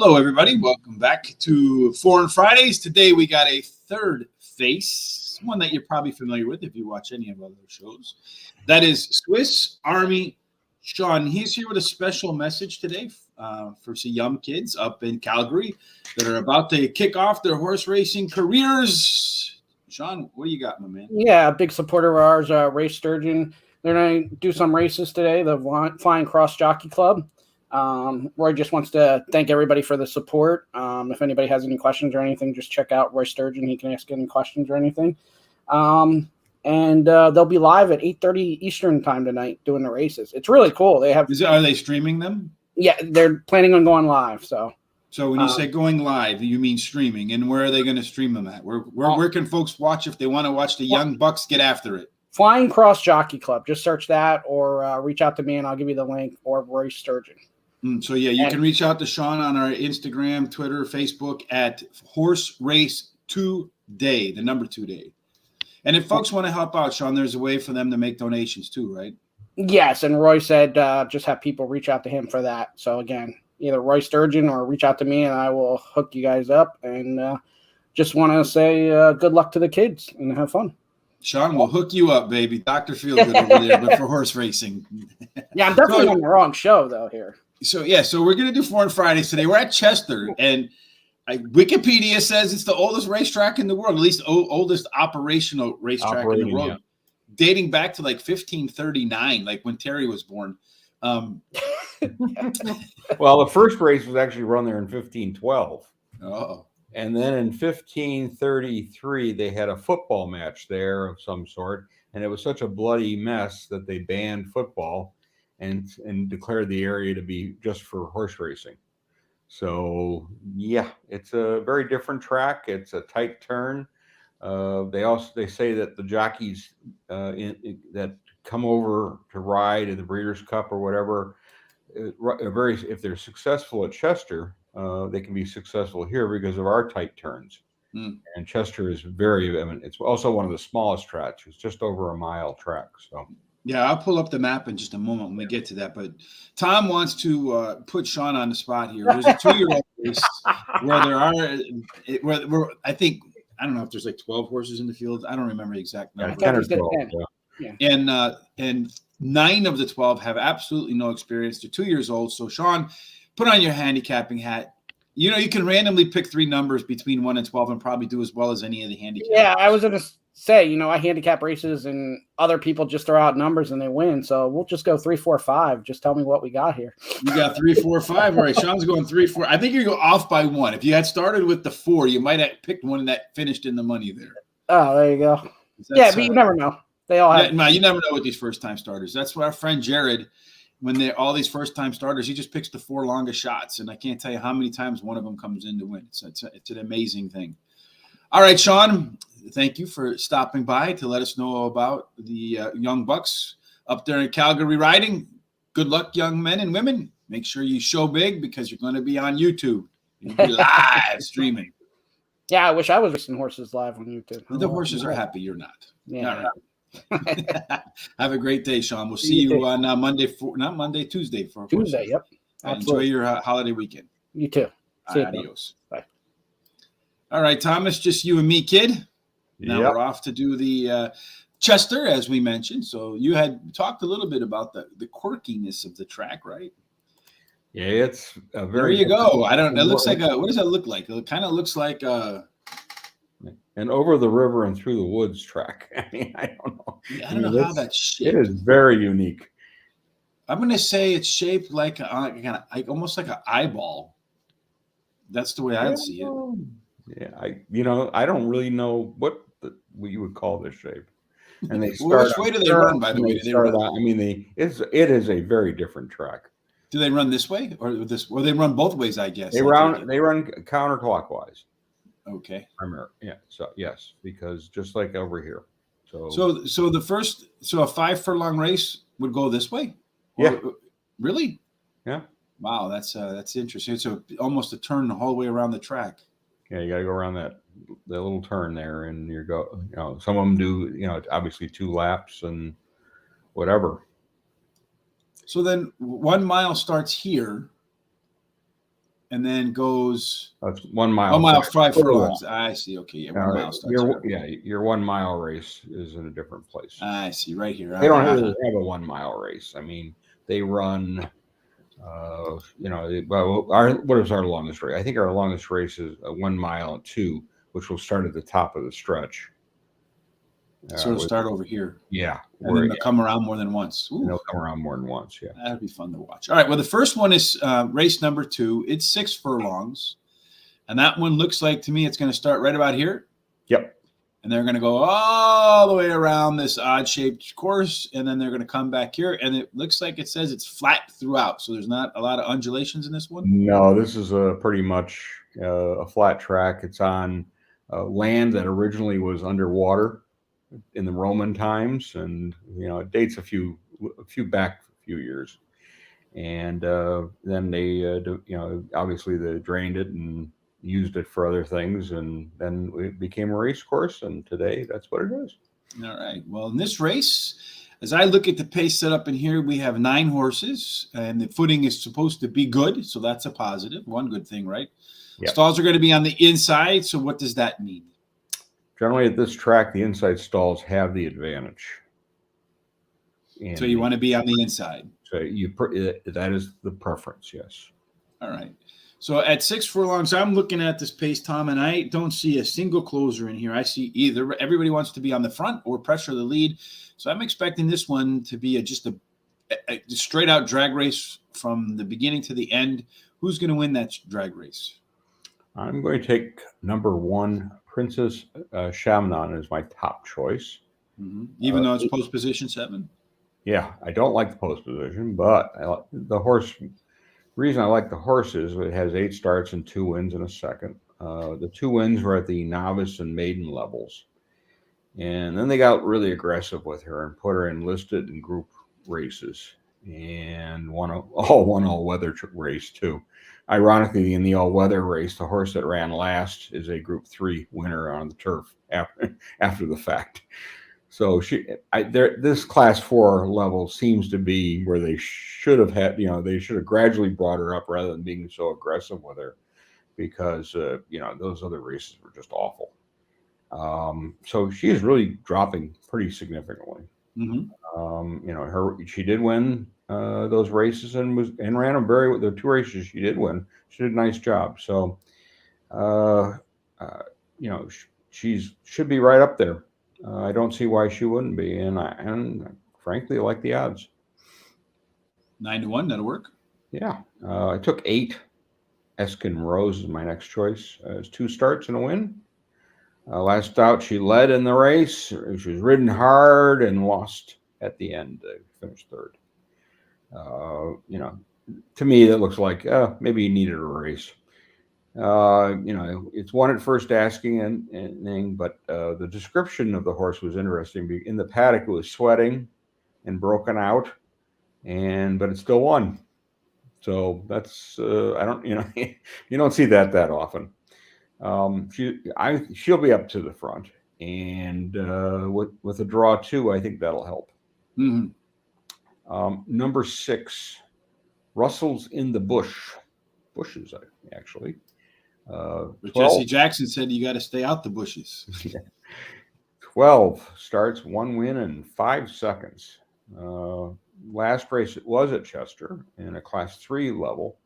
Hello, everybody. Welcome back to Foreign Fridays. Today we got a third face, one that you're probably familiar with if you watch any of our other shows. That is Swiss Army Sean. He's here with a special message today for some young kids up in Calgary that are about to kick off their horse racing careers. Sean, what do you got, my man? Yeah, a big supporter of ours, Race Sturgeon. They're going to do some races today, the Flying Cross Jockey Club. Roy just wants to thank everybody for the support. If anybody has any questions or anything, just check out Roy Sturgeon. He can ask any questions or anything. And they'll be live at 8:30 Eastern time tonight doing the races. It's really cool. They have. Are they streaming them? Yeah, they're planning on going live. So when you say going live, you mean streaming. And where are they going to stream them at? Where can folks watch if they want to watch the young bucks get after it? Flying Cross Jockey Club. Just search that or reach out to me and I'll give you the link, or Roy Sturgeon. So, yeah, you can reach out to Sean on our Instagram, Twitter, Facebook at Horse Race Today, the number 2 day. And if folks want to help out, Sean, there's a way for them to make donations too, right? Yes, and Roy said just have people reach out to him for that. So, again, either Roy Sturgeon or reach out to me and I will hook you guys up. And just want to say good luck to the kids and have fun. Sean, we'll hook you up, baby. Dr. Feelgood over there, but for horse racing. Yeah, I'm definitely on the wrong show, though, here. So we're going to do Foreign Fridays today. We're at Chester, and Wikipedia says it's the oldest racetrack in the world, at least oldest operational racetrack in the world, dating back to like 1539, like when Terry was born. Well, the first race was actually run there in 1512. Oh. And then in 1533, they had a football match there of some sort, and it was such a bloody mess that they banned football and declared the area to be just for horse racing. So yeah, it's a very different track. It's a tight turn. They say that the jockeys that come over to ride at the Breeders' Cup or whatever, if they're successful at Chester, they can be successful here because of our tight turns. And Chester is it's also one of the smallest tracks. It's just over a mile track. So. Yeah, I'll pull up the map in just a moment when we get to that. But Tom wants to put Sean on the spot here. There's a 2-year-old race where I think, I don't know if there's like 12 horses in the field. I don't remember the exact number. 10 or 12. Yeah. And 9 of the 12 have absolutely no experience. They're 2 years old. So, Sean, put on your handicapping hat. You know, you can randomly pick 3 numbers between 1 and 12 and probably do as well as any of the handicaps. Yeah, I was going to say, I handicap races and other people just throw out numbers and they win. So we'll just go 3, 4, 5. Just tell me what we got here. You got 3, 4, 5. All right, Sean's going 3, 4. I think you're going off by 1. If you had started with the 4, you might have picked one that finished in the money there. Oh, there you go. Yeah, but you never know. They all have. You never know with these first-time starters. That's what our friend Jared, when they're all these first-time starters, he just picks the 4 longest shots, and I can't tell you how many times one of them comes in to win. It's an amazing thing. All right, Sean, thank you for stopping by to let us know about the young bucks up there in Calgary riding. Good luck, young men and women. Make sure you show big because you're going to be on YouTube. You'll be live streaming. Yeah, I wish I was racing horses live on YouTube. The horses are happy you're not. Yeah. All right. Have a great day, Sean. We'll see you on Tuesday. Tuesday, yep. Enjoy your holiday weekend. You too. Adios. Bye. All right, Thomas, just you and me, kid. Now we're off to do the Chester, as we mentioned. So you had talked a little bit about the quirkiness of the track, right? Yeah, it's a very. There you go. I don't. It looks like what does that look like? It kind of looks like an over the river and through the woods track. I mean, I don't know. Yeah, I don't know how that's shaped. It is very unique. I'm going to say it's shaped like almost like an eyeball. That's the way I'd see it. Yeah, I don't really know what you would call this shape. And they start. Which way do they run? By the way, it is a very different track. Do they run this way or this? Or they run both ways? I guess they run counterclockwise. Okay. Primary, yeah. So yes, because just like over here. So a 5 furlong race would go this way. Yeah. Really? Yeah. Wow, that's interesting. It's almost a turn the whole way around the track. Yeah, you got to go around that little turn there, and some of them do, obviously 2 laps and whatever. So then 1 mile starts here, and then goes That's 1 mile. 1 mile, 5 furlongs. I see. Okay, yeah, 1 mile starts here. Your 1 mile race is in a different place. I see, right here. They don't really have a 1 mile race. I mean, they run. What is our longest race? I think our longest race is a 1 mile and 2, which will start at the top of the stretch. So it'll start over here. Yeah. And then they'll come around more than once. And they'll come around more than once, yeah. That'd be fun to watch. All right, well, the first one is race number 2. It's 6 furlongs. And that one looks like, to me, it's going to start right about here. Yep. And they're going to go all the way around this odd-shaped course, and then they're going to come back here. And it looks like it says it's flat throughout, so there's not a lot of undulations in this one? No, this is pretty much a flat track. It's on land that originally was underwater in the Roman times, and it dates a few years. And then they, obviously they drained it and used it for other things, and then it became a race course, and today that's what it is. All right. Well, in this race, as I look at the pace set up in here, we have 9 horses, and the footing is supposed to be good, so that's a positive. One good thing, right? Yep. Stalls are going to be on the inside, so what does that mean? Generally, at this track, the inside stalls have the advantage. And so you want to be on the inside. So that is the preference, yes. All right. So at 6 furlongs, I'm looking at this pace, Tom, and I don't see a single closer in here. I see either everybody wants to be on the front or pressure the lead. So I'm expecting this one to be just a straight out drag race from the beginning to the end. Who's going to win that drag race? I'm going to take number 1, Princess Shamnon, as my top choice. Mm-hmm. Even though it's post position 7? Yeah, I don't like the post position, but the horse. Reason I like the horse is it has 8 starts and 2 wins and a second. The 2 wins were at the novice and maiden levels, and then they got really aggressive with her and put her in listed and group races, and won all-weather race too. Ironically, in the all-weather race, the horse that ran last is a Group 3 winner on the turf after the fact. So this Class 4 level seems to be where they should have had, they should have gradually brought her up rather than being so aggressive with her, because those other races were just awful. So she is really dropping pretty significantly. Mm-hmm. She did win those races and ran the 2 races she did win. She did a nice job. So, she should be right up there. I don't see why she wouldn't be, and frankly, I like the odds. 9-1, that'll work. Yeah, I took 8. Eskin Rose is my next choice. It's 2 starts and a win. Last out, she led in the race. She was ridden hard and lost at the end. Finished 3rd. To me, that looks like maybe he needed a race. It's won at first asking, but the description of the horse was interesting. In the paddock, it was sweating and broken out, but it still won. So that's you don't see that often. She'll be up to the front, and with a draw too, I think that'll help. Mm-hmm. Number 6, Russell's in the bushes actually. Jesse Jackson said you got to stay out the bushes. 12 starts, 1 win, and 5 seconds. Last race it was at Chester in a Class 3 level,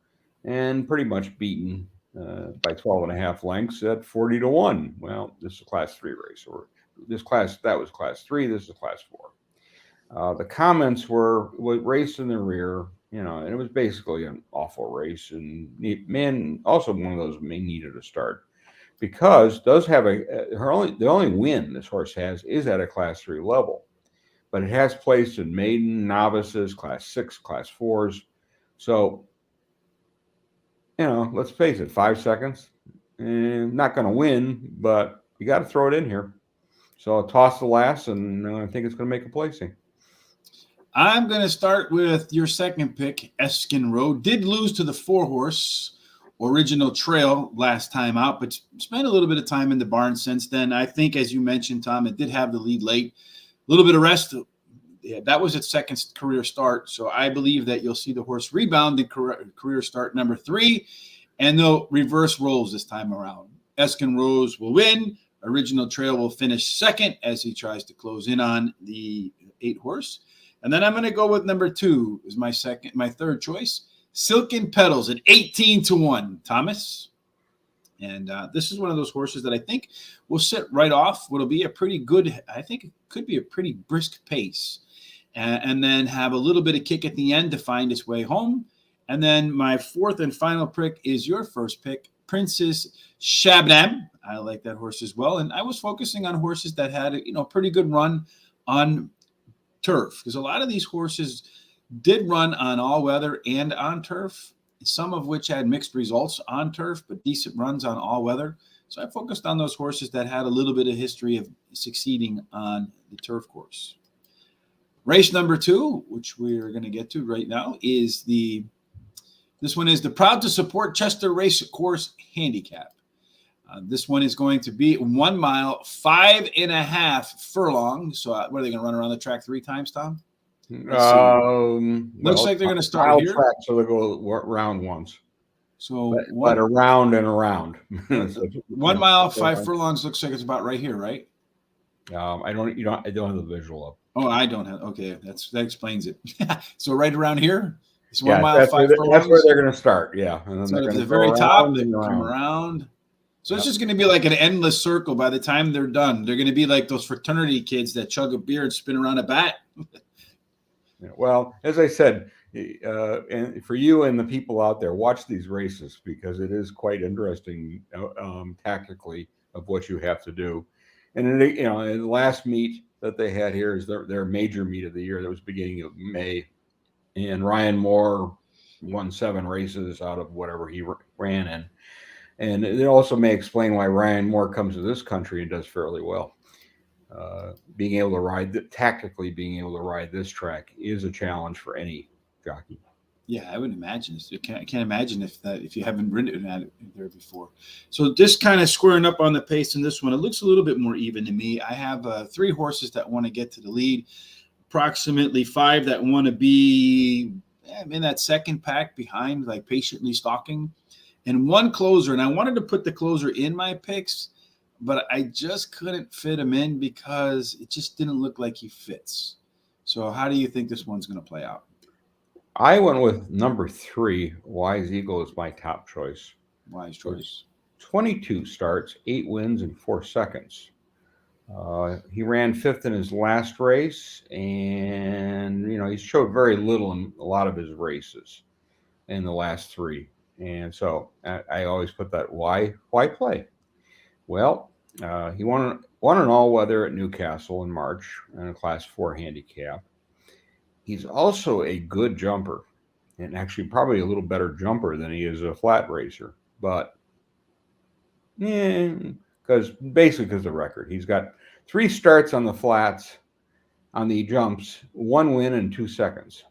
and pretty much beaten by 12.5 lengths at 40-1. Well, this is a Class 3 race, or that was Class 3. This is a Class 4. The comments were race in the rear. And it was basically an awful race, and also one of those may needed a start, because does have the only win this horse has is at a Class 3 level, but it has placed in maiden, novices, Class 6, Class 4s. So, let's face it, 5 seconds, and not going to win, but you got to throw it in here. So I'll toss the last, and I think it's going to make a placing. I'm going to start with your second pick, Eskin Road. Did lose to the 4-horse Original Trail last time out, but spent a little bit of time in the barn since then. I think, as you mentioned, Tom, it did have the lead late. A little bit of rest. Yeah, that was its second career start, so I believe that you'll see the horse rebound in career start number 3. and they'll reverse roles this time around. Eskin Rose will win. Original Trail will finish second as he tries to close in on the 8 horse. And then I'm going to go with number 2 is my third choice. Silken Petals at 18-1. Thomas. And this is one of those horses that I think will sit right off. What'll be a pretty good, I think it could be a pretty brisk pace. And then have a little bit of kick at the end to find its way home. And then my 4th and final pick is your first pick, Princess Shabnam. I like that horse as well. And I was focusing on horses that had a pretty good run on turf, because a lot of these horses did run on all weather and on turf, some of which had mixed results on turf, but decent runs on all weather. So I focused on those horses that had a little bit of history of succeeding on the turf course. Race number 2, which we're going to get to right now, is this one is the Proud to Support Chester Racecourse Handicap. This one is going to be 1 mile, 5.5 furlongs. So what are they going to run around the track 3 times, Tom? Looks like they're going to start here. Track, so they go round once. So but around and around. So 1 mile, 5 furlongs looks like it's about right here, right? I don't have the visual up. Oh, I don't have. Okay, that explains it. So right around here. It's 1 Yeah, mile, 5 furlongs. That's where they're going to start. Yeah, and then so at the very top, they come around. So it's just going to be like an endless circle. By the time they're done, they're going to be like those fraternity kids that chug a beer and spin around a bat. Yeah, well, as I said, and for you and the people out there, watch these races, because it is quite interesting tactically of what you have to do. And in the last meet that they had here is their major meet of the year. That was beginning of May, and Ryan Moore won 7 races out of whatever he ran in. And it also may explain why Ryan Moore comes to this country and does fairly well. Being able to ride this track is a challenge for any jockey. Yeah, I would imagine. I can't imagine if you haven't ridden at it there before. So just kind of squaring up on the pace in this one, it looks a little bit more even to me. I have 3 horses that want to get to the lead, approximately 5 that want to be in that second pack behind, like patiently stalking, and 1 closer. And I wanted to put the closer in my picks, but I just couldn't fit him in because it just didn't look like he fits. So how do you think this one's going to play out? I went with number 3, Wise Eagle, is my top choice. Wise choice. 22 starts, 8 wins in 4 seconds. He ran 5th in his last race, and he showed very little in a lot of his races in the last 3. And so I always put that why play? Well, he won an all-weather at Newcastle in March in a Class 4 handicap. He's also a good jumper, and actually probably a little better jumper than he is a flat racer. But because of the record, he's got 3 starts on the flats, on the jumps, 1 win in 2 seconds.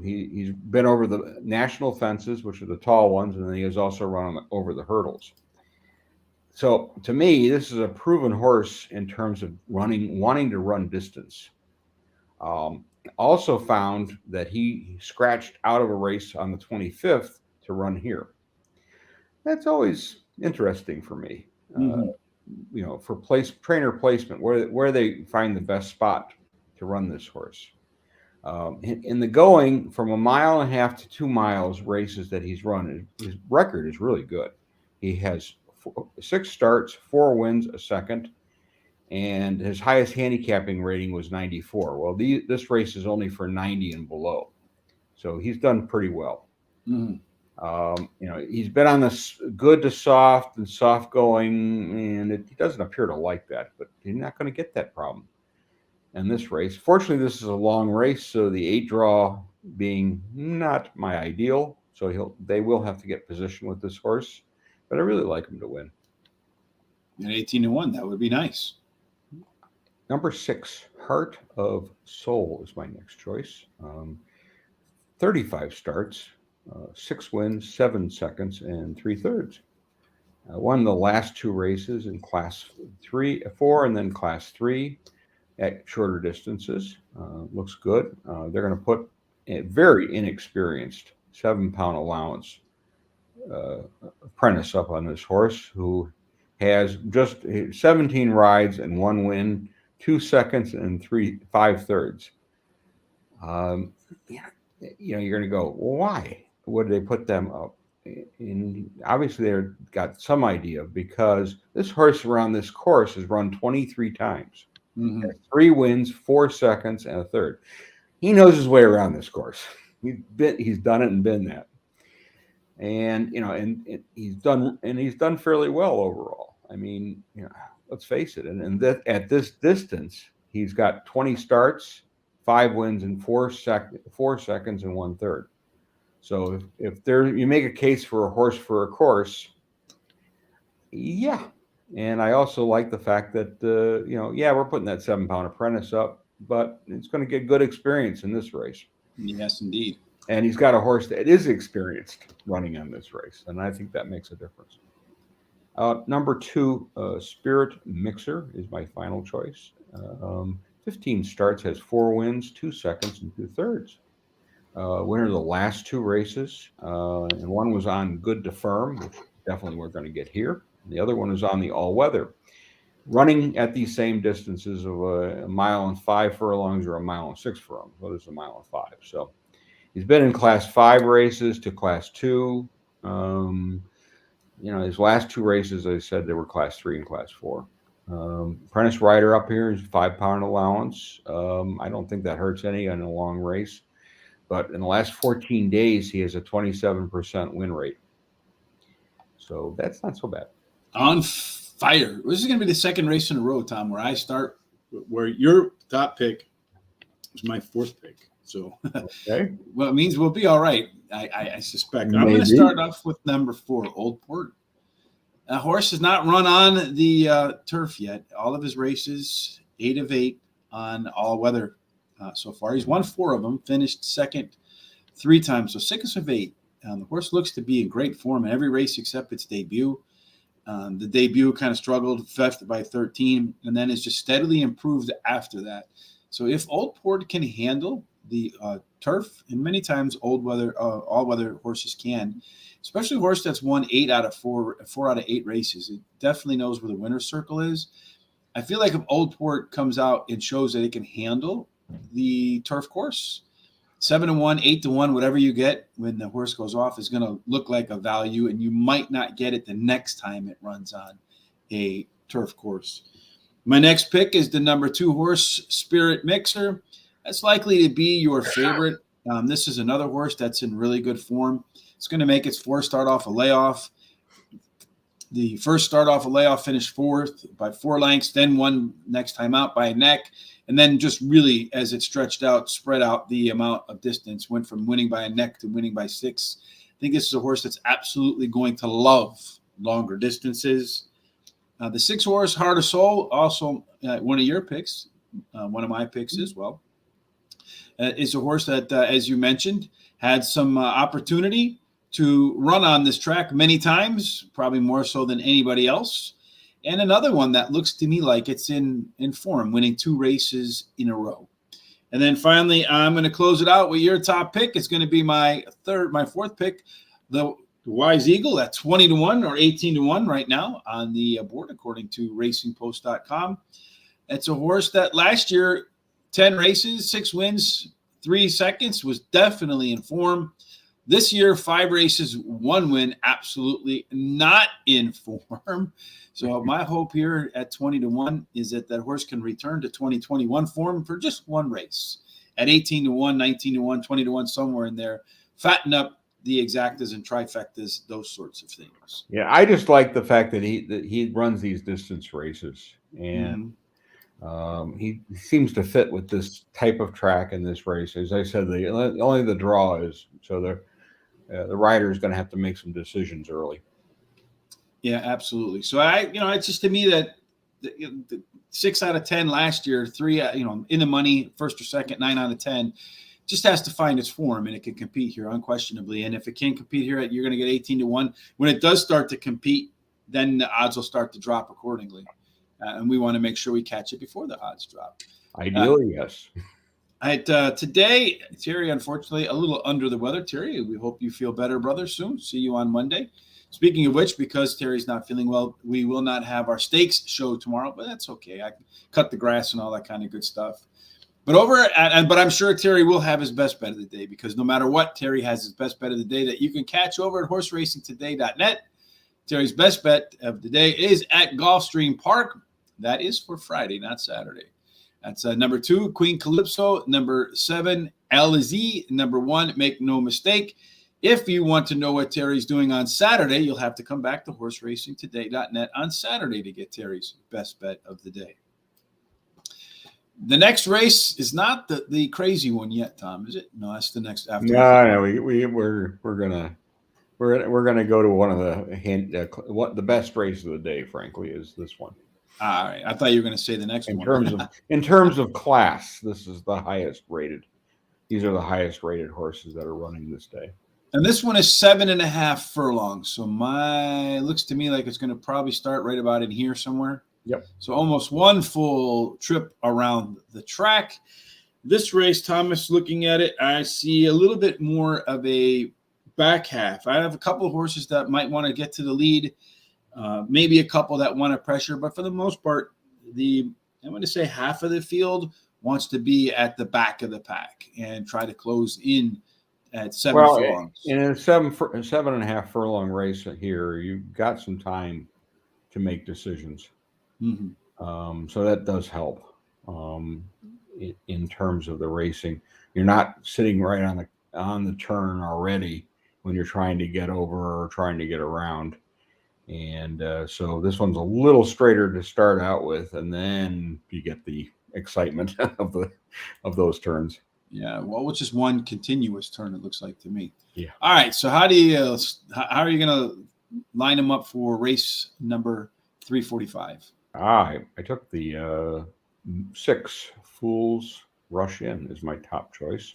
He's been over the national fences, which are the tall ones, and then he has also run over the hurdles. So to me, this is a proven horse in terms of wanting to run distance. Also found that he scratched out of a race on the 25th to run here. That's always interesting for me. For trainer placement, where they find the best spot to run this horse. In the going from 1.5 miles to 2 miles races that he's run, his record is really good. He has 6 starts, 4 wins, a second, and his highest handicapping rating was 94. Well, this race is only for 90 and below, so he's done pretty well. He's been on this good to soft and soft going, and he doesn't appear to like that, but he's not going to get that problem in this race. Fortunately, this is a long race, so the 8 draw being not my ideal, so they will have to get position with this horse, but I really like him to win. At 18-1, that would be nice. Number 6, Heart of Soul is my next choice. 35 starts, 6 wins, 7 seconds, and 3/3. Won the last 2 races in Class 4, and then Class 3 at shorter distances. Looks good. They're going to put a very inexperienced 7-pound allowance apprentice up on this horse who has just 17 rides and 1 win, 2 seconds and 5/3. Yeah, you're going to go, well, why would they put them up? And obviously they've got some idea, because this horse around this course has run 23 times. Mm-hmm. 3 wins, 4 seconds, and 1/3. He knows his way around this course. He's done it and been that. And and he's done fairly well overall. I mean, let's face it. And that at this distance, he's got 20 starts, 5 wins, and 4 seconds and 1/3. So if you make a case for a horse for a course, yeah. And I also like the fact that we're putting that 7-pound apprentice up, but it's going to get good experience in this race. Yes, indeed. And he's got a horse that is experienced running on this race, and I think that makes a difference. Number 2, Spirit Mixer is my final choice. 15 starts, has 4 wins, 2 seconds, and 2/3. Winner of the last 2 races, and one was on Good to Firm, which definitely we're going to get here. And the other one is on the All Weather, running at these same distances of a 1.5 furlongs or a 1.6 furlongs. What is a 1.5? So he's been in Class 5 races to Class 2. His last 2 races, I said, they were Class 3 and Class 4. Apprentice rider up here is 5-pound allowance. I don't think that hurts any in a long race. But in the last 14 days, he has a 27% win rate. So that's not so bad. On fire. This is going to be the second race in a row, Tom, where I start, where your top pick is my 4th pick. So, okay. Well, it means we'll be all right, I suspect. Maybe. I'm going to start off with number 4, Old Port. A horse has not run on the turf yet. All of his races, 8 of 8 on all weather so far. He's won 4 of them, finished second 3 times, so 6 of 8. The horse looks to be in great form in every race except its debut. The debut kind of struggled, fifth by 13, and then has just steadily improved after that. So if Old Port can handle the turf, and many times all weather horses can, especially a horse that's won 4 out of 8 races, it definitely knows where the winner's circle is. I feel like if Old Port comes out and shows that it can handle the turf course, 7-1, 8-1, whatever you get when the horse goes off is going to look like a value, and you might not get it the next time it runs on a turf course. My next pick is the number 2 horse, Spirit Mixer. That's likely to be your favorite. This is another horse that's in really good form. It's going to make its 4th start off a layoff. The first start off a layoff finished 4th by 4 lengths, then won next time out by a neck. And then just really, as it stretched out, spread out the amount of distance, went from winning by a neck to winning by 6. I think this is a horse that's absolutely going to love longer distances. The 6 horse, Heart of Soul, also one of your picks, one of my picks as well, is a horse that, as you mentioned, had some opportunity to run on this track many times, probably more so than anybody else. And another one that looks to me like it's in form, winning 2 races in a row. And then finally, I'm going to close it out with your top pick. It's going to be my 4th pick, the Wise Eagle at 20-1 or 18-1 right now on the board, according to racingpost.com. It's a horse that last year, 10 races, 6 wins, 3 seconds, was definitely in form. This year, 5 races, 1 win, absolutely not in form. So my hope here at 20-1 is that horse can return to 2021 form for just 1 race at 18-1, 19-1, 20-1, somewhere in there. Fatten up the exactas and trifectas, those sorts of things. Yeah, I just like the fact that he runs these distance races, and he seems to fit with this type of track in this race. As I said, only the draw is, so the rider is going to have to make some decisions early. Yeah, absolutely. So it's just to me that the 6 out of 10 last year, 3, in the money, first or second, 9 out of 10, just has to find its form, and it can compete here unquestionably. And if it can compete here, you're going to get 18-1. When it does start to compete, then the odds will start to drop accordingly. And we want to make sure we catch it before the odds drop. Ideally, yes. Today, Terry, unfortunately, a little under the weather. Terry, we hope you feel better, brother, soon. See you on Monday. Speaking of which, because Terry's not feeling well, we will not have our steaks show tomorrow, but that's okay. I cut the grass and all that kind of good stuff. But but I'm sure Terry will have his best bet of the day, because no matter what, Terry has his best bet of the day that you can catch over at horseracingtoday.net. Terry's best bet of the day is at Gulfstream Park. That is for Friday, not Saturday. That's number 2, Queen Calypso. Number 7, Alizé. Number 1, Make No Mistake. If you want to know what Terry's doing on Saturday, you'll have to come back to horseracingtoday.net on Saturday to get Terry's best bet of the day. The next race is not the crazy one yet, Tom, is it? No, that's the next after. No, we're gonna go to one of the best race of the day. Frankly, is this one. All right, I thought you were going to say the next one. In terms of class, this is the highest rated. These are the highest rated horses that are running this day. And this one is 7.5 furlongs. So looks to me like it's going to probably start right about in here somewhere. Yep. So almost one full trip around the track. This race, Thomas, looking at it, I see a little bit more of a back half. I have a couple of horses that might want to get to the lead, maybe a couple that want to pressure, but for the most part, I'm going to say half of the field wants to be at the back of the pack and try to close in at 7 furlongs. In a 7.5 furlong race here, you've got some time to make decisions. Mm-hmm. So that does help in terms of the racing. You're not sitting right on the turn already when you're trying to get over or trying to get around. And so this one's a little straighter to start out with, and then you get the excitement of those turns. Yeah, well, which is one continuous turn, it looks like to me. Yeah. All right, so how are you going to line them up for race number 345? I took the 6 Fools Rush In is my top choice.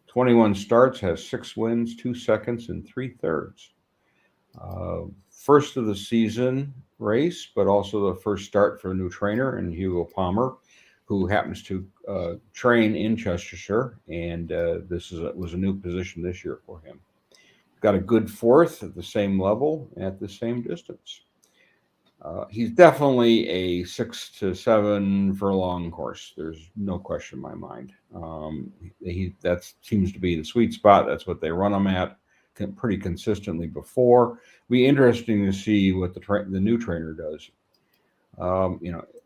21 starts, has 6 wins, 2 seconds, and 3/3. First of the season race, but also the first start for a new trainer and Hugo Palmer, who happens to train in Chestershire, and this was a new position this year for him. Got a good 4th at the same level at the same distance. He's definitely a 6 to 7 furlong horse. There's no question in my mind. That seems to be the sweet spot. That's what they run him at pretty consistently before. Be interesting to see what the new trainer does.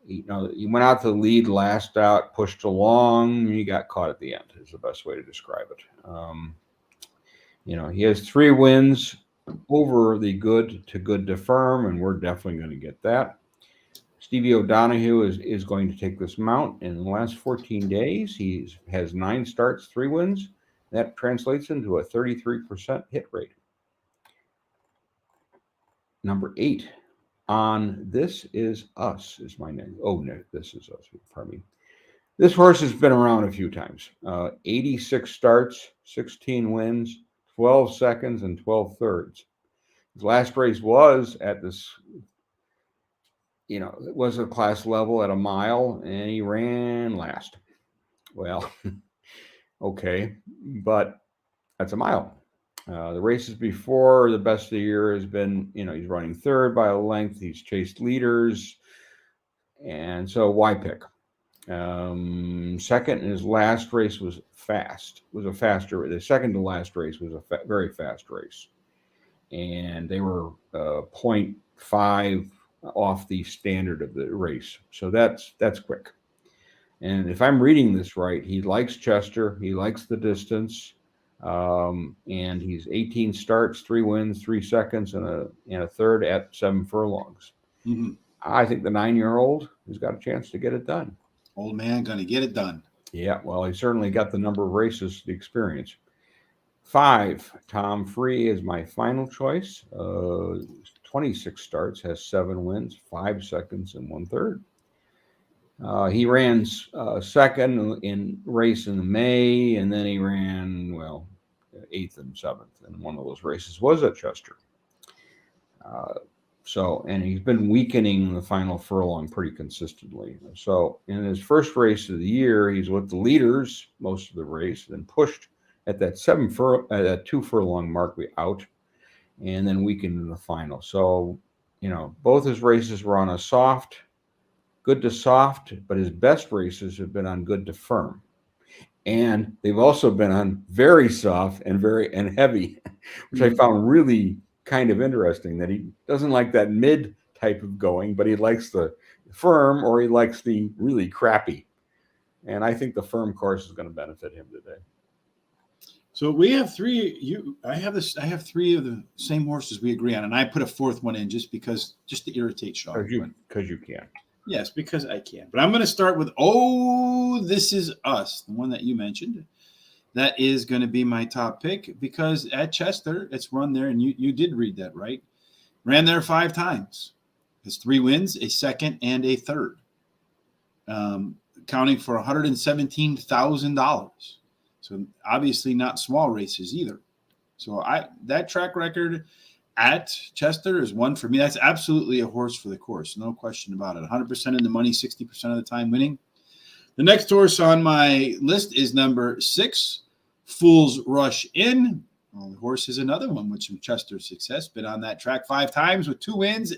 He went out to the lead last out, pushed along. He got caught at the end is the best way to describe it. He has 3 wins over the good to firm, and we're definitely going to get that. Stevie O'Donoghue is going to take this mount. In the last 14 days, he has 9 starts, 3 wins. That translates into a 33% hit rate. Number 8 on This Is Us is my name. Oh, no, This Is Us. Pardon me. This horse has been around a few times. 86 starts, 16 wins, 12 seconds, and 12/3. His last race was at this, it was a class level at a mile, and he ran last. Well, okay, but that's a mile. The races before, the best of the year has been, he's running 3rd by a length. He's chased leaders, and so why pick? Second, his last race was a faster. The second to last race was a very fast race, and they were 0.5 off the standard of the race. So that's quick. And if I'm reading this right, he likes Chester. He likes the distance, and he's 18 starts, 3 wins, 3 seconds, and a third at 7 furlongs. Mm-hmm. I think the 9-year-old has got a chance to get it done. Old man going to get it done. Yeah, well, he certainly got the number of races, the experience. 5, Tom Free is my final choice. 26 starts, has 7 wins, 5 seconds, and 1/3. He ran second in race in May, and then he ran, 8th and 7th, and one of those races was at Chester. So, and he's been weakening the final furlong pretty consistently. So, in his first race of the year, he's with the leaders most of the race, then pushed at that 2 furlong mark out, and then weakened in the final. So, both his races were on a soft, good to soft, but his best races have been on good to firm. And they've also been on very soft and heavy, which I found really kind of interesting, that he doesn't like that mid type of going, but he likes the firm, or he likes the really crappy. And I think the firm course is going to benefit him today. So we have three. I have 3 of the same horses we agree on, and I put a 4th one in just to irritate Sean. Because you can. Yes, because I can. But I'm going to start with This Is Us, the one that you mentioned. That is going to be my top pick, because at Chester, it's run there, and you did read that, right? Ran there 5 times. It's 3 wins, a second, and a third, counting for $117,000. So obviously not small races either. So that track record at Chester is one for me. That's absolutely a horse for the course, no question about it. 100% in the money, 60% of the time winning. The next horse on my list is number 6, Fool's Rush In. Well, the horse is another one with some Chester success. Been on that track 5 times with 2 wins,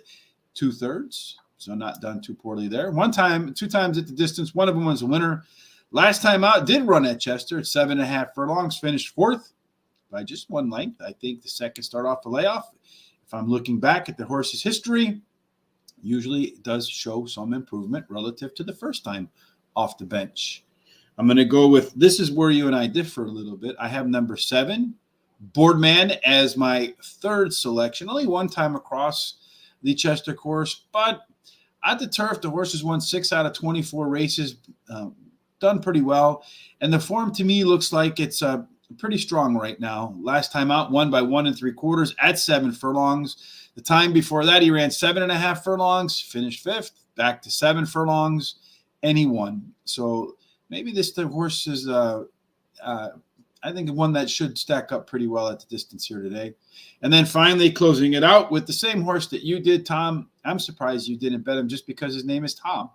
2 thirds. So not done too poorly there. 2 times at the distance. One of them was a winner. Last time out, did run at Chester at 7.5 furlongs, finished 4th by just 1 length. I think the second start off the layoff, if I'm looking back at the horse's history, usually it does show some improvement relative to the first time off the bench. I'm going to go with, this is where you and I differ a little bit. I have number 7, Boardman, as my 3rd selection. Only 1 time across the Chester course, but at the turf, the horse has won 6 out of 24 races, done pretty well. And the form to me looks like it's pretty strong right now. Last time out, won by 1 3/4 at 7 furlongs. The time before that, he ran 7.5 furlongs, finished 5th, back to 7 furlongs, and he won. So maybe the horse is, I think, one that should stack up pretty well at the distance here today. And then finally closing it out with the same horse that you did, Tom. I'm surprised you didn't bet him just because his name is Tom.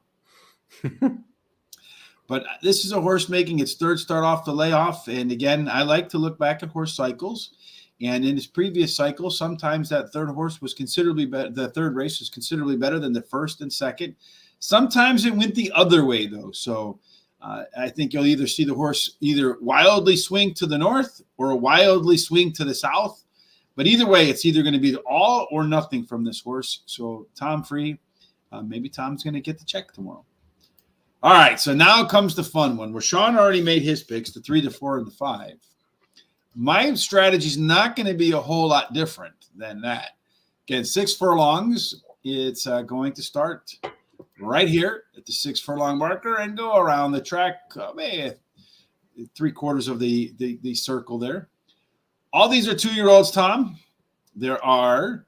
But this is a horse making its 3rd start off the layoff. And again, I like to look back at horse cycles. And in his previous cycle, sometimes that 3rd horse was considerably better. The 3rd race was considerably better than the 1st and 2nd. Sometimes it went the other way, though. So I think you'll either see the horse either wildly swing to the north or wildly swing to the south. But either way, it's either going to be all or nothing from this horse. So Tom Free, maybe Tom's going to get the check tomorrow. All right, so now comes the fun one, where Sean already made his picks, the 3, the 4, and the 5. My strategy is not going to be a whole lot different than that. Again, 6 furlongs. It's going to start right here at the 6 furlong marker and go around the track, maybe 3/4 of the circle there. All these are 2-year-olds, Tom. There are,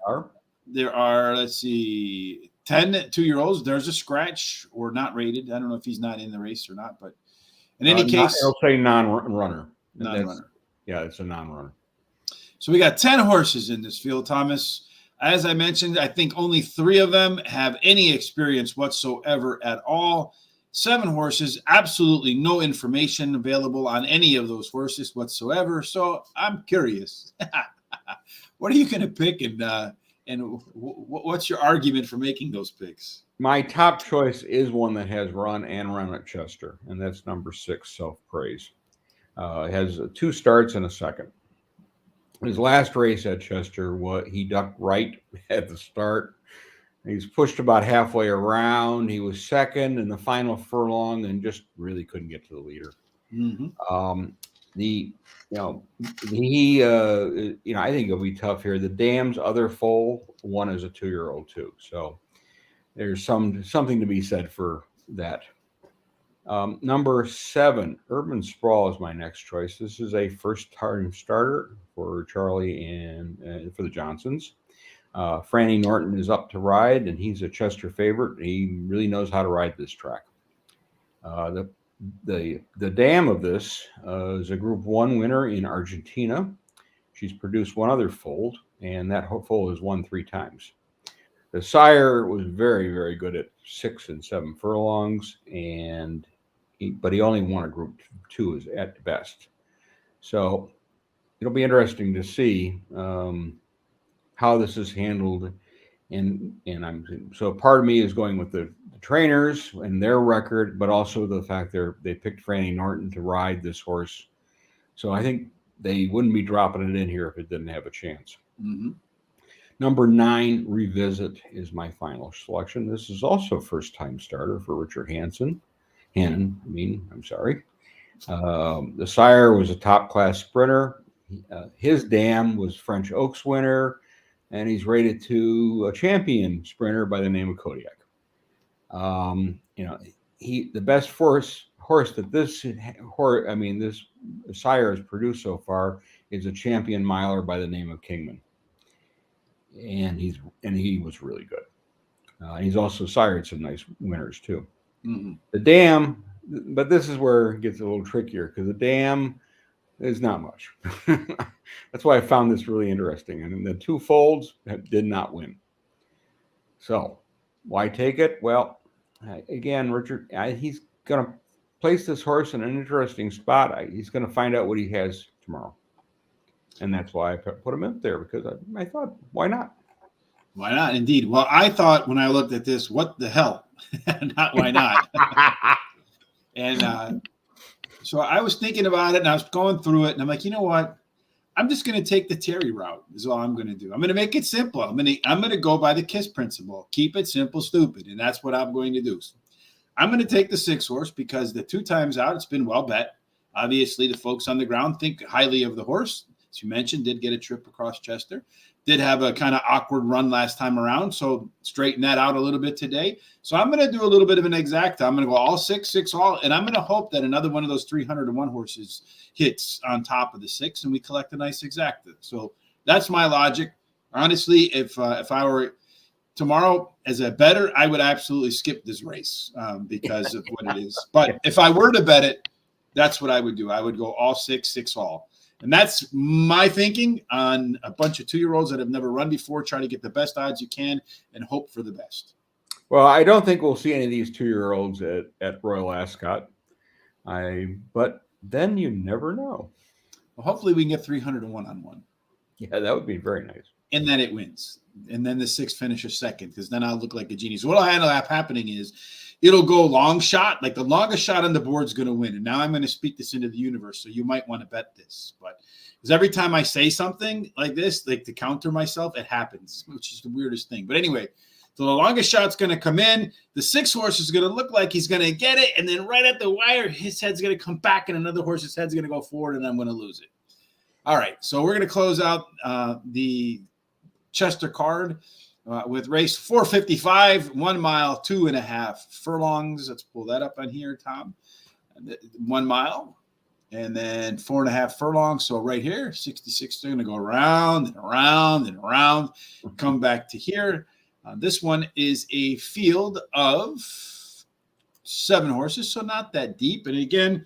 let's see, 10 2-year-olds. There's a scratch or not rated. I don't know if he's not in the race or not, but in any case, I'll say non-runner. Non-runner. Yeah, it's a non-runner. So we got 10 horses in this field, Thomas. As I mentioned, I think only 3 of them have any experience whatsoever at all. 7 horses, absolutely no information available on any of those horses whatsoever. So I'm curious. What are you going to pick, and what's your argument for making those picks? My top choice is one that has run at Chester, and that's number 6, Self Praise. It has 2 starts and a second. His last race at Chester, he ducked right at the start. He's pushed about halfway around. He was second in the final furlong and just really couldn't get to the leader. Mm-hmm. I think it'll be tough here. The Dam's other foal, one is a 2-year-old too. So there's something to be said for that. Number 7, Urban Sprawl is my next choice. This is a first-time starter for Charlie and for the Johnsons. Franny Norton is up to ride, and he's a Chester favorite. He really knows how to ride this track. The dam of this is a Group 1 winner in Argentina. She's produced 1 other foal, and that foal has won 3 times. The sire was very, very good at 6 and 7 furlongs, but he only won a Group 2 at best. So it'll be interesting to see how this is handled. And so part of me is going with the trainers and their record, but also the fact they picked Franny Norton to ride this horse. So I think they wouldn't be dropping it in here if it didn't have a chance. Mm-hmm. Number 9, Revisit, is my final selection. This is also first-time starter for Richard Hansen. I'm sorry. The sire was a top-class sprinter. His dam was French Oaks winner, and he's rated to a champion sprinter by the name of Kodiak. The best horse that this sire has produced so far is a champion miler by the name of Kingman, and he was really good. He's also sired some nice winners too. Mm-hmm. The dam, but this is where it gets a little trickier because the dam is not much. That's why I found this really interesting. And the 2 folds did not win. So why take it? Well, again, Richard, he's going to place this horse in an interesting spot. He's going to find out what he has tomorrow. And that's why I put him in there, because I thought, why not? Why not? Indeed. Well, I thought when I looked at this, what the hell? Not why not? And so I was thinking about it, and I was going through it, and I'm like, you know what? I'm just going to take the Terry route is all I'm going to do. I'm going to make it simple. I'm going to go by the KISS principle. Keep it simple, stupid. And that's what I'm going to do. I'm going to take the 6 horse because the 2 times out, it's been well bet. Obviously, the folks on the ground think highly of the horse. As you mentioned, did get a trip across Chester. Did have a kind of awkward run last time around, so straighten that out a little bit today. So I'm going to do a little bit of an exacta. I'm going to go all 6 all, and I'm going to hope that another one of those 300-to-1 horses hits on top of the 6, and we collect a nice exacta. So that's my logic. Honestly, if I were tomorrow as a bettor, I would absolutely skip this race because of what it is. But if I were to bet it, that's what I would do. I would go all 6 all. And that's my thinking on a bunch of 2-year-olds that have never run before. Try to get the best odds you can and hope for the best. Well, I don't think we'll see any of these 2-year-olds at Royal Ascot. But then you never know. Well, hopefully we can get 300-to-1 on one. Yeah, that would be very nice. And then it wins. And then the 6 finishes second, because then I'll look like a genius. What will end up happening is it'll go long shot. Like the longest shot on the board is going to win. And now I'm going to speak this into the universe. So you might want to bet this. But because every time I say something like this, like to counter myself, it happens, which is the weirdest thing. But anyway, so the longest shot's going to come in. The 6 horse is going to look like he's going to get it. And then right at the wire, his head's going to come back and another horse's head's going to go forward and I'm going to lose it. All right. So we're going to close out the Chester card with race 455, 1 mile, 2.5 furlongs. Let's pull that up on here, Tom. 1 mile and then 4.5 furlongs. So right here, 66, they're going to go around and around and around, come back to here. This one is a field of 7 horses, so not that deep. And again,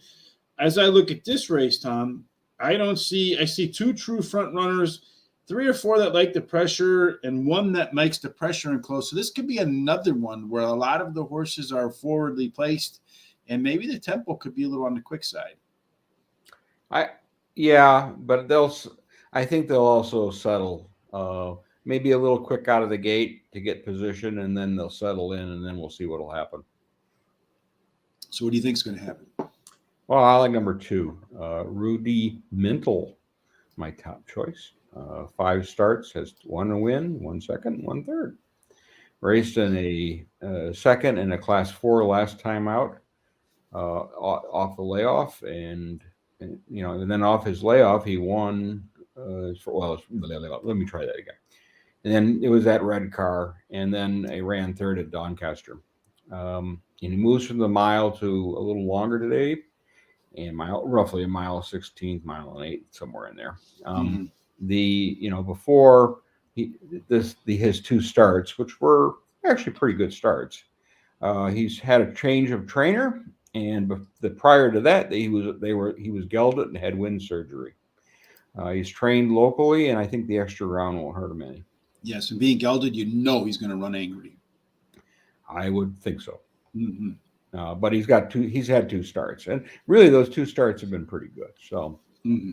as I look at this race, Tom, I see 2 true front runners, 3 or 4 that like the pressure, and 1 that makes the pressure and close. So this could be another one where a lot of the horses are forwardly placed, and maybe the tempo could be a little on the quick side. But I think they'll also settle. Maybe a little quick out of the gate to get position, and then they'll settle in, and then we'll see what will happen. So what do you think is going to happen? Well, I like number 2, Rudy Mental, my top choice. 5 starts, has 1 win, 1 second, 1 third. Raced in a second in a Class 4 last time out, off the layoff, and then off his layoff he won. Let me try that again. And then it was that red car, and then I ran third at Doncaster. And he moves from the mile to a little longer today, and roughly a mile 16th, mile and 8, somewhere in there. Before his 2 starts, which were actually pretty good starts, he's had a change of trainer, and prior to that, he was gelded and had wind surgery. He's trained locally, and I think the extra round won't hurt him any. Yes, and being gelded, he's going to run angry. I would think so. Mm-hmm. But he's had 2 starts, and really those 2 starts have been pretty good. So, Mm-hmm.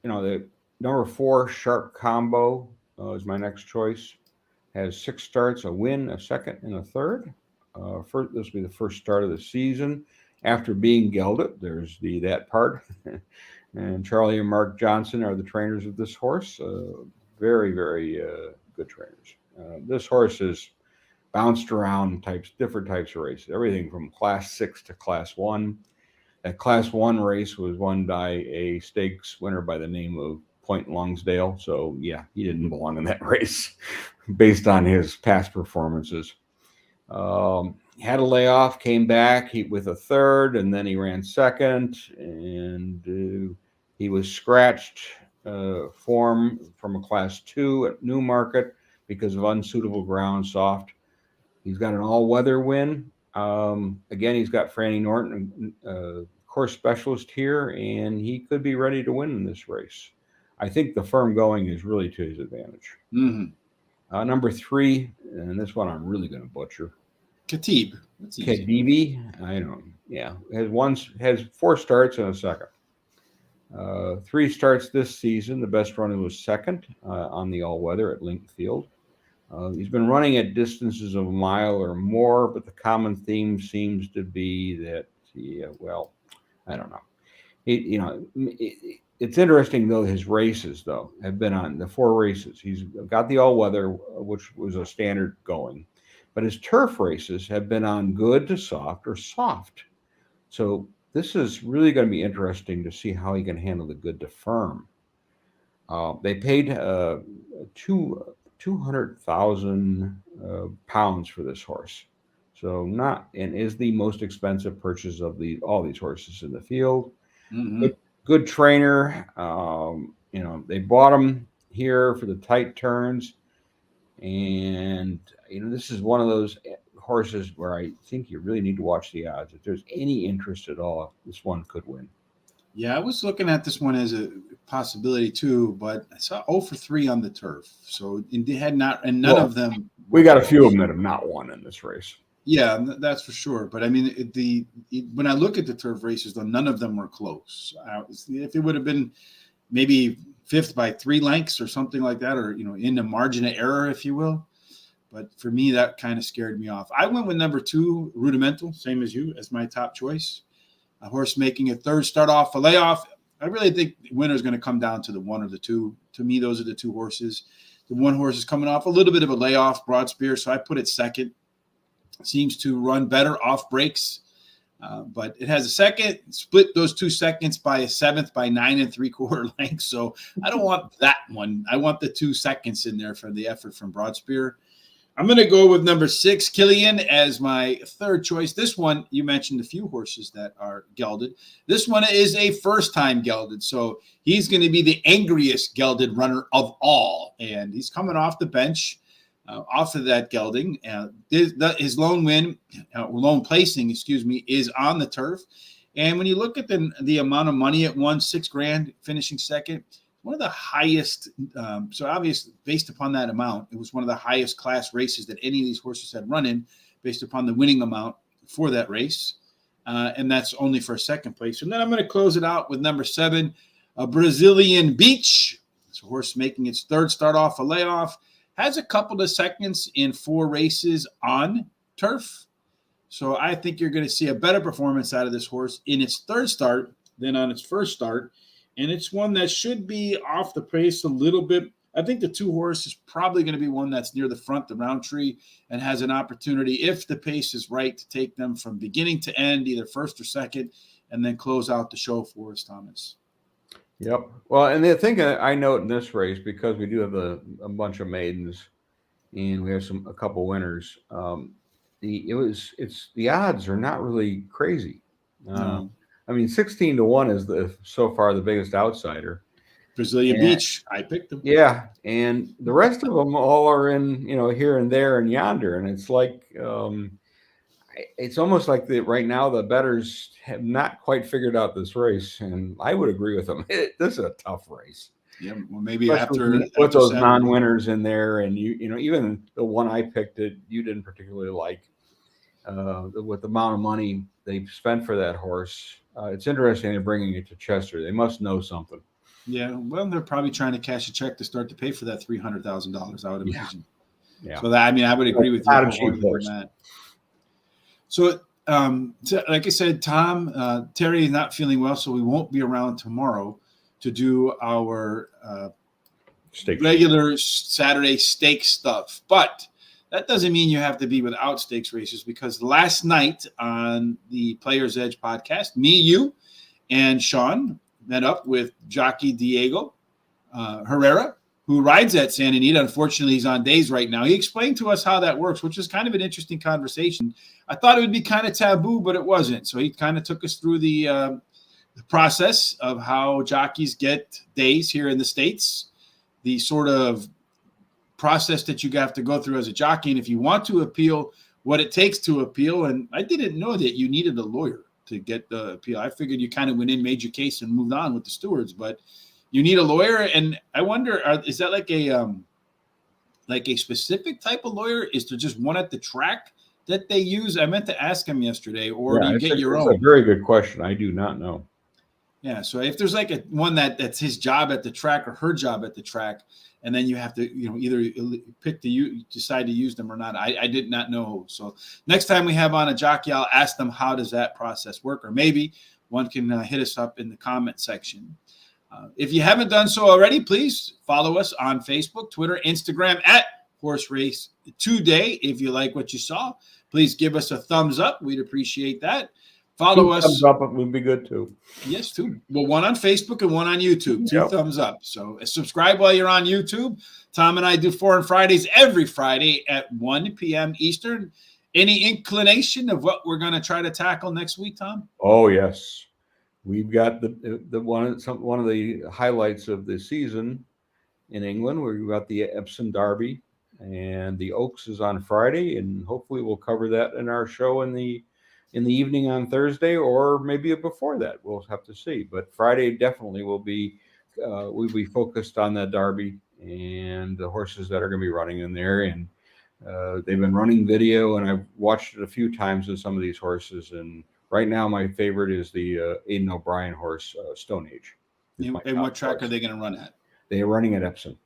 The number 4 Sharp Combo is my next choice. Has 6 starts, a win, a second, and a third. This will be the first start of the season after being gelded. There's that part. And Charlie and Mark Johnson are the trainers of this horse. Very, very good trainers. This horse has bounced around different types of races, everything from Class 6 to Class 1. That Class 1 race was won by a stakes winner by the name of Point Longsdale. So, yeah, he didn't belong in that race based on his past performances. Had a layoff, came back with a third, and then he ran second, and he was scratched form from a Class 2 at Newmarket because of unsuitable ground, soft. He's got an all-weather win. Again, he's got Franny Norton, course specialist here, and he could be ready to win in this race. I think the firm going is really to his advantage. Mm-hmm. Number 3, and this one I'm really going to butcher. Khatib. I don't know. Yeah, has 4 starts and a second. 3 starts this season. The best running was second on the all-weather at Link Field. He's been running at distances of a mile or more, but the common theme seems to be that, I don't know. It's interesting, though, his races, have been on the 4 races. He's got the all-weather, which was a standard going, but his turf races have been on good to soft or soft. So this is really going to be interesting to see how he can handle the good to firm. They paid 200,000 pounds for this horse. So is the most expensive purchase of all these horses in the field. Mm-hmm. Good trainer. They bought him here for the tight turns. And, this is one of those horses where I think you really need to watch the odds. If there's any interest at all, this one could win. Yeah, I was looking at this one as a possibility too, but I saw 0 for 3 on the turf. So it had not, and none of them. We got a few of them that have not won in this race. Yeah, that's for sure. But I mean, when I look at the turf races, though, none of them were close. If it would have been maybe 5th by 3 lengths or something like that, or in the margin of error, if you will. But for me, that kind of scared me off. I went with number 2, Rudimental, same as you, as my top choice. A horse making a third start off a layoff. I really think the winner is going to come down to the 1 or the 2. To me, those are the 2 horses. The 1 horse is coming off a little bit of a layoff, Broad Spear, so I put it second. Seems to run better off breaks, but it has a second. Split those 2 seconds by a 7th by 9 3/4 lengths. So I don't want that one. I want the 2 seconds in there for the effort from Broad Spear. I'm going to go with number 6, Killian, as my third choice. This one, you mentioned a few horses that are gelded. This one is a first-time gelded, so he's going to be the angriest gelded runner of all, and he's coming off the bench, off of that gelding. His lone placing, is on the turf. And when you look at the amount of money it won, $6,000, finishing second, one of the highest. So obviously, based upon that amount, it was one of the highest class races that any of these horses had run in, based upon the winning amount for that race. And that's only for second place. And then I'm going to close it out with number 7, a Brazilian Beach. It's a horse making its third start off a layoff. Has a couple of seconds in 4 races on turf. So I think you're going to see a better performance out of this horse in its third start than on its first start. And it's one that should be off the pace a little bit. I think the 2 horse is probably going to be one that's near the front, the Roundtree, and has an opportunity, if the pace is right, to take them from beginning to end, either first or second, and then close out the show for us, Thomas. Yep. Well, and the thing I note in this race, because we do have a bunch of maidens and we have a couple winners, the odds are not really crazy. No. I mean, 16-1 is so far the biggest outsider. Brazilian Beach, I picked them. Yeah, and the rest of them all are in, here and there and yonder, and it's like it's almost like right now the bettors have not quite figured out this race, and I would agree with them. This is a tough race. Yeah, well, maybe Especially after when you put after those Saturday. non-winners in there, and even the one I picked that you didn't particularly like, with the amount of money they spent for that horse, it's interesting they're bringing it to Chester. They must know something. Yeah, well, they're probably trying to cash a check to start to pay for that $300,000. I would imagine. Yeah. So that I would agree with you Not a cheap wholeheartedly on horse. that. So, like I said, Tom, Terry is not feeling well, so we won't be around tomorrow to do our Steak. regular Saturday steak stuff. But that doesn't mean you have to be without stakes races, because last night on the Players Edge podcast, me, you, and Sean met up with jockey Diego Herrera, who rides at Santa Anita. Unfortunately, he's on days right now. He explained to us how that works, which was kind of an interesting conversation. I thought it would be kind of taboo, but it wasn't. So he kind of took us through the process of how jockeys get days here in the States, the sort of process that you have to go through as a jockey, and if you want to appeal, what it takes to appeal. And I didn't know that you needed a lawyer to get the appeal. I figured you kind of went in, made your case, and moved on with the stewards, but you need a lawyer. And I wonder, is that like a specific type of lawyer? Is there just one at the track that they use? I meant to ask him yesterday, or do you get your own? That's a very good question. I do not know. Yeah, so if there's like one that's his job at the track or her job at the track, and then you have to, either decide to use them or not. I did not know. So next time we have on a jockey, I'll ask them, how does that process work? Or maybe one can hit us up in the comment section. If you haven't done so already, please follow us on Facebook, Twitter, Instagram at Horse Race Today. If you like what you saw, please give us a thumbs up. We'd appreciate that. Follow us. Thumbs up would be good too. Yes, two. Well, one on Facebook and one on YouTube. Two thumbs up. So subscribe while you're on YouTube. Tom and I do Foreign Fridays every Friday at 1 p.m. Eastern. Any inclination of what we're going to try to tackle next week, Tom? Oh yes, we've got the one of the highlights of the season in England. We've got the Epsom Derby, and the Oaks is on Friday, and hopefully we'll cover that in our show in the evening on Thursday, or maybe before that. We'll have to see. But Friday definitely will be we'll be focused on that Derby and the horses that are going to be running in there. And they've been running video, and I've watched it a few times with some of these horses. And right now, my favorite is the Aidan O'Brien horse, Stone Age. And what track are they going to run at? They are running at Epsom.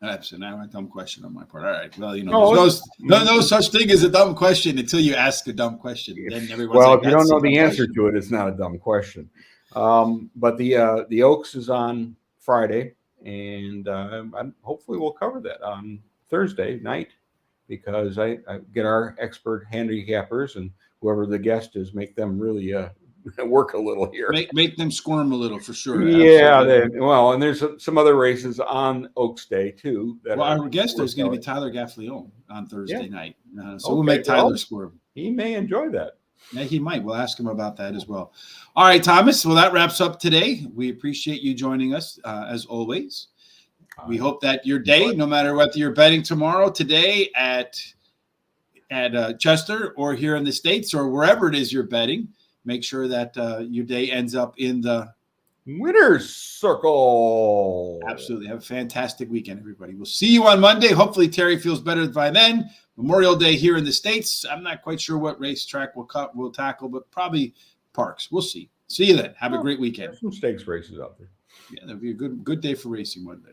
Epsom. Now a dumb question on my part. All right. Well, there's no such thing as a dumb question until you ask a dumb question. Then everyone's well, like, if you don't know the answer to it, it's not a dumb question. But the Oaks is on Friday, and hopefully we'll cover that on Thursday night, because I get our expert handicappers and whoever the guest is, make them really work a little here. Make them squirm a little for sure. Yeah, and there's some other races on Oaks Day too. Our guest is going to be Tyler Gaffleon on Thursday night, so we'll make Tyler squirm. He may enjoy that. Yeah, he might. We'll ask him about that as well. All right, Thomas. Well, that wraps up today. We appreciate you joining us as always. We hope that your day, no matter whether you're betting tomorrow, today at Chester, or here in the States, or wherever it is you're betting, make sure that your day ends up in the winner's circle. Absolutely. Have a fantastic weekend, everybody. We'll see you on Monday. Hopefully Terry feels better by then. Memorial Day here in the States. I'm not quite sure what racetrack we'll tackle, but probably Parks. We'll see. See you then. Have a great weekend. There's some stakes races out there. Yeah, that'll be a good day for racing one day.